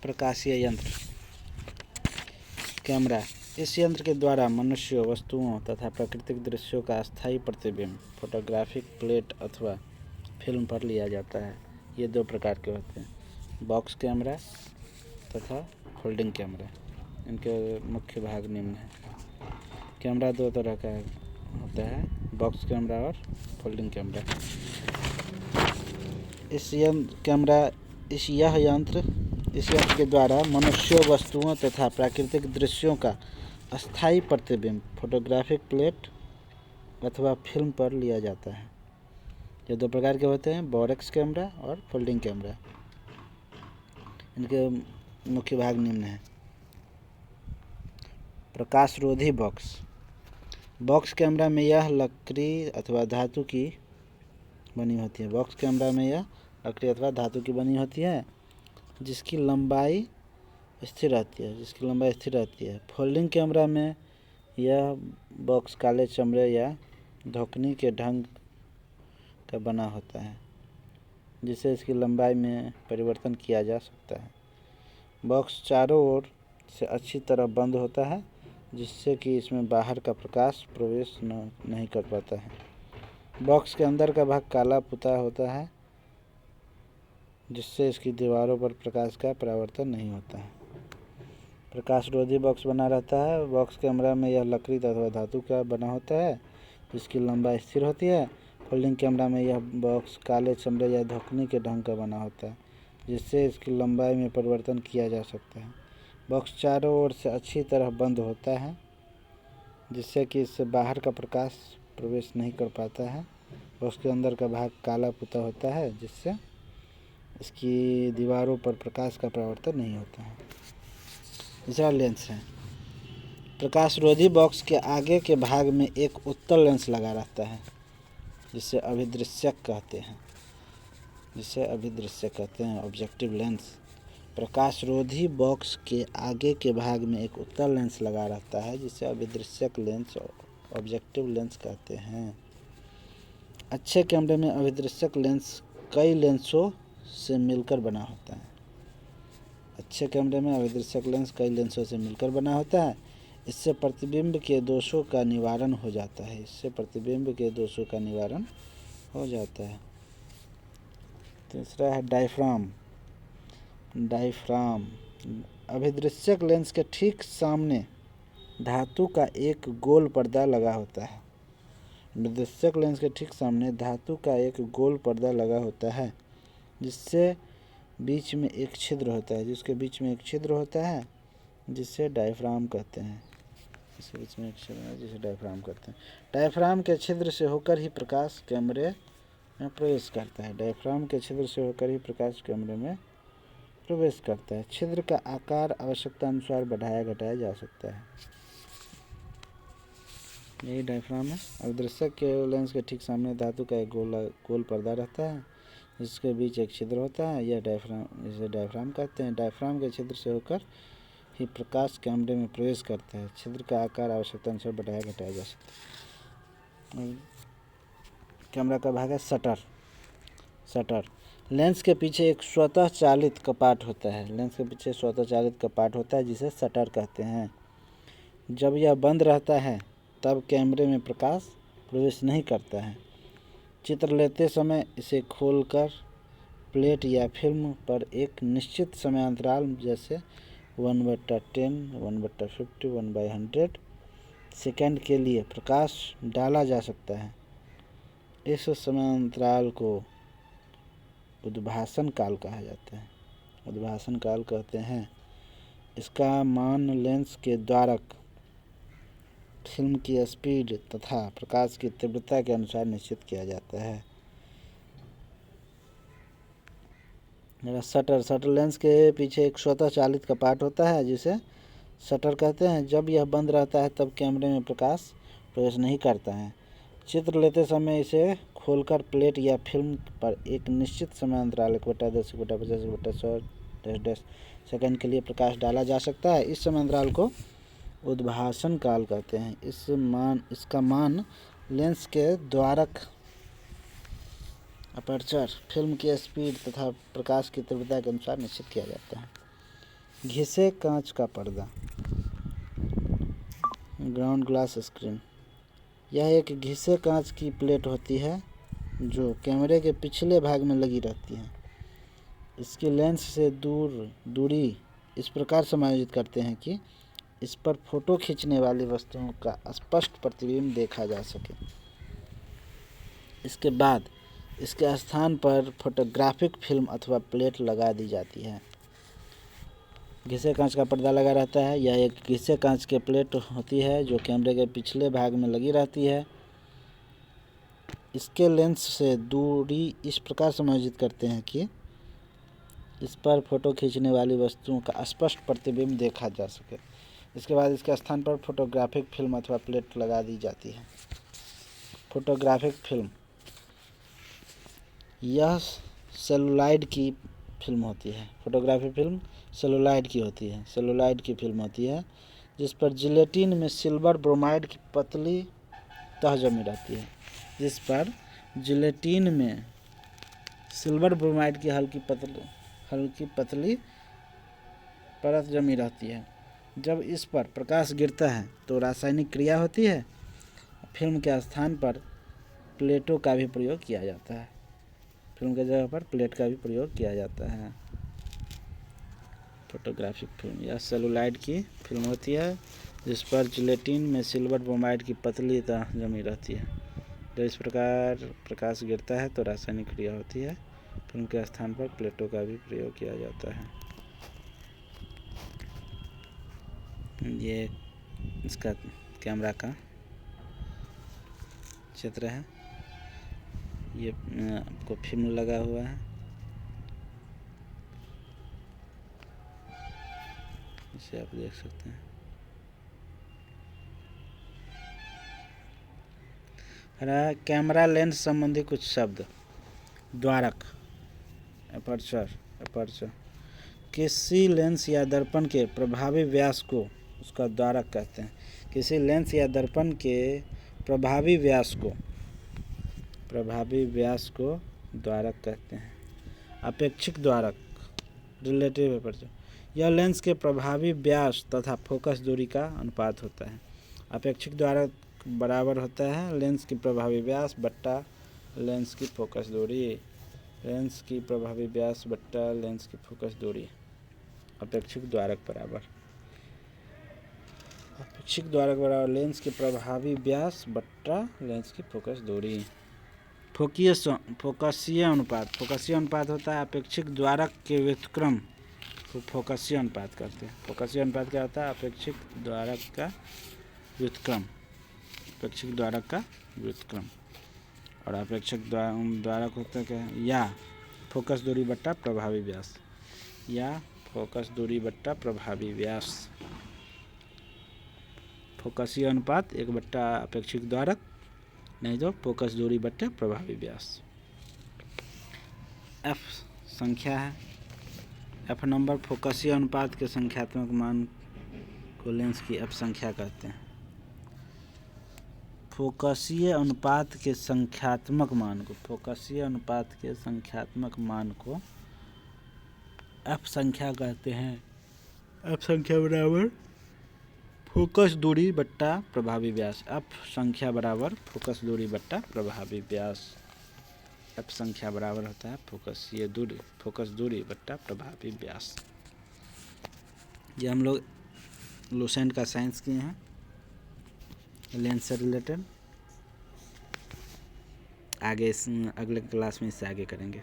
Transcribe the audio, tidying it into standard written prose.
प्रकाशीय यंत्र कैमरा। इस यंत्र के द्वारा मनुष्यों, वस्तुओं तथा प्राकृतिक दृश्यों का अस्थायी प्रतिबिंब फोटोग्राफिक प्लेट अथवा फिल्म पर लिया जाता है। ये दो प्रकार के होते हैं, बॉक्स कैमरा तथा फोल्डिंग कैमरा। इनके मुख्य भाग निम्न हैं। कैमरा दो तरह का होता है, बॉक्स कैमरा और फोल्डिंग कैमरा। यह यंत्र के द्वारा मनुष्यों, वस्तुओं तथा प्राकृतिक दृश्यों का अस्थायी प्रतिबिंब फोटोग्राफिक प्लेट अथवा फिल्म पर लिया जाता है। ये दो प्रकार के होते हैं, बॉक्स कैमरा और फोल्डिंग कैमरा। इनके मुख्य भाग निम्न हैं। प्रकाशरोधी बॉक्स। बॉक्स कैमरा में यह लकड़ी अथवा धातु की बनी होती है। बॉक्स कैमरा में यह लकड़ी अथवा धातु की बनी होती है जिसकी लंबाई स्थिर रहती है। फोल्डिंग कैमरा में यह बॉक्स काले चमड़े या धोखनी के ढंग का बना होता है जिससे इसकी लंबाई में परिवर्तन किया जा सकता है। बॉक्स चारों ओर से अच्छी तरह बंद होता है जिससे कि इसमें बाहर का प्रकाश प्रवेश नहीं कर पाता है। बॉक्स के अंदर का भाग काला पुता होता है जिससे इसकी दीवारों पर प्रकाश का परावर्तन नहीं होता है। प्रकाशरोधी बॉक्स बना रहता है। बॉक्स कैमरा में यह लकड़ी अथवा धातु का बना होता है जिसकी लंबाई स्थिर होती है। फोल्डिंग कैमरा में यह बॉक्स काले चमड़े या धोखनी के ढंग का बना होता है जिससे इसकी लंबाई में परिवर्तन किया जा सकता है। बॉक्स चारों ओर से अच्छी तरह बंद होता है जिससे कि इससे बाहर का प्रकाश प्रवेश नहीं कर पाता है। बॉक्स के अंदर का भाग काला पुता होता है जिससे इसकी दीवारों पर प्रकाश का परावर्तन नहीं होता है। दूसरा लेंस है। प्रकाशरोधी बॉक्स के आगे के भाग में एक उत्तल लेंस लगा रहता है जिसे अभिदृश्यक कहते हैं, ऑब्जेक्टिव लेंस। प्रकाशरोधी बॉक्स के आगे के भाग में एक उत्तल लेंस लगा रहता है जिसे अभिदृश्यक लेंस, ऑब्जेक्टिव लेंस कहते हैं। अच्छे कैमरे में अभिदृश्यक लेंस कई लेंसों से मिलकर बना होता है। इससे प्रतिबिंब के दोषों का निवारण हो जाता है। तीसरा है डायफ्राम। अभिदृश्यक लेंस के ठीक सामने धातु का एक गोल पर्दा लगा होता है जिसके बीच में एक छिद्र होता है जिसे डायफ्राम कहते हैं। डायफ्राम के छिद्र से होकर ही प्रकाश कैमरे में प्रवेश करता है। छिद्र का आकार आवश्यकता अनुसार बढ़ाया घटाया जा सकता है। यही डायफ्राम है। अभिदृश्यक के लेंस के ठीक सामने धातु का एक गोल पर्दा रहता है जिसके बीच एक छिद्र होता है। यह इसे डायफ्राम कहते हैं। डायफ्राम के छिद्र से होकर ही प्रकाश कैमरे में प्रवेश करता है। छिद्र का आकार आवश्यकता अनुसार बढ़ाया घटाया जा सकता है। कैमरा का भाग है शटर। लेंस के पीछे एक स्वतः चालित कपाट होता है जिसे शटर कहते हैं। जब यह बंद रहता है तब कैमरे में प्रकाश प्रवेश नहीं करता है। चित्र लेते समय इसे खोलकर प्लेट या फिल्म पर एक निश्चित समयांतराल जैसे 1/10, 1/50, 1/100 सेकंड के लिए प्रकाश डाला जा सकता है। इस समयांतराल को उद्भासन काल कहते हैं। इसका मान लेंस के द्वारक, फिल्म की स्पीड तथा प्रकाश की तीव्रता के अनुसार निश्चित किया जाता है। शटर लेंस के पीछे एक स्वतः चालित कपाट होता है जिसे शटर कहते हैं। जब यह बंद रहता है तब कैमरे में प्रकाश प्रवेश नहीं करता है। चित्र लेते समय इसे खोलकर प्लेट या फिल्म पर एक निश्चित समयांतराल 1/10, 1/50, 1/100 सेकंड के लिए प्रकाश डाला जा सकता है। इस समयांतराल को उद्भासन काल कहते हैं। इसका मान लेंस के द्वारक, अपर्चर, फिल्म की स्पीड तथा प्रकाश की तीव्रता के अनुसार निश्चित किया जाता है। घिसे कांच का पर्दा, ग्राउंड ग्लास स्क्रीन। यह एक घिसे कांच की प्लेट होती है जो कैमरे के पिछले भाग में लगी रहती है। इसकी लेंस से दूरी इस प्रकार समायोजित करते हैं कि इस पर फोटो खींचने वाली वस्तुओं का स्पष्ट प्रतिबिंब देखा जा सके। इसके बाद इसके स्थान पर फोटोग्राफिक फिल्म अथवा प्लेट लगा दी जाती है। घिसे कांच का पर्दा लगा रहता है। यह एक घिसे कांच की प्लेट होती है जो कैमरे के पिछले भाग में लगी रहती है। इसके लेंस से दूरी इस प्रकार समायोजित करते हैं कि इस पर फोटो खींचने वाली वस्तुओं का स्पष्ट प्रतिबिंब देखा जा सके। इसके बाद इसके स्थान पर फोटोग्राफिक फिल्म अथवा प्लेट लगा दी जाती है। फोटोग्राफिक फिल्म, यह सेलुलाइड की फिल्म होती है। फोटोग्राफिक फिल्म सेलुलाइड की होती है। सेलुलाइड की फिल्म होती है जिस पर जिलेटिन में सिल्वर ब्रोमाइड की पतली तह जमी रहती है। जिस पर जिलेटिन में सिल्वर ब्रोमाइड की हल्की पतली परत जमी रहती है। जब इस पर प्रकाश गिरता है तो रासायनिक क्रिया होती है। फिल्म के स्थान पर प्लेटों का भी प्रयोग किया जाता है। फिल्म के जगह पर प्लेट का भी प्रयोग किया जाता है। फोटोग्राफिक फिल्म, यह सेलुलाइड की फिल्म होती है जिस पर जिलेटिन में सिल्वर ब्रोमाइड की पतली तह जमी रहती है। जब इस प्रकार प्रकाश गिरता है तो रासायनिक क्रिया होती है। फिल्म के स्थान पर प्लेटों का भी प्रयोग किया जाता है। ये इसका कैमरा का चित्र है। ये आपको फिल्म लगा हुआ है, इसे आप देख सकते हैं। कैमरा लेंस संबंधी कुछ शब्द। द्वारक, अपर्चर किसी लेंस या दर्पण के प्रभावी व्यास को उसका द्वारक कहते हैं। किसी लेंस या दर्पण के प्रभावी व्यास को द्वारक कहते हैं। अपेक्षिक द्वारक, रिलेटिव अपर्चर, यह लेंस के प्रभावी व्यास तथा फोकस दूरी का अनुपात होता है। अपेक्षिक द्वारक बराबर होता है लेंस की प्रभावी व्यास बट्टा लेंस की फोकस दूरी। लेंस की प्रभावी व्यास बट्टा लेंस की फोकस दूरी। अपेक्षिक द्वारक बराबर लेंस की प्रभावी व्यास बट्टा लेंस की फोकस दूरी। फोकसीय अनुपात होता है अपेक्षिक द्वारक के व्युत्क्रम को फोकसीय अनुपात कहते हैं। फोकसीय अनुपात क्या होता है? अपेक्षिक द्वारक का व्युत्क्रम। और अपेक्षिक द्वारक होता है क्या? या फोकस दूरी बट्टा प्रभावी व्यास। फोकसीय अनुपात 1 बट्टा अपेक्षिक द्वारक, नहीं तो फोकस दूरी बट्टा प्रभावी व्यास। एफ संख्या है। एफ नंबर फोकसीय अनुपात के संख्यात्मक मान को लेंस की एफ संख्या कहते हैं। फोकसीय अनुपात के संख्यात्मक मान को एफ संख्या कहते हैं। एफ संख्या बराबर फोकस दूरी बट्टा प्रभावी व्यास। एफ संख्या बराबर फोकस दूरी बट्टा प्रभावी व्यास। एफ संख्या बराबर होता है फोकस दूरी बट्टा प्रभावी व्यास। ये हम लोग लुसेंट का साइंस किए हैं लेंस से रिलेटेड। आगे अगले क्लास में इससे आगे करेंगे।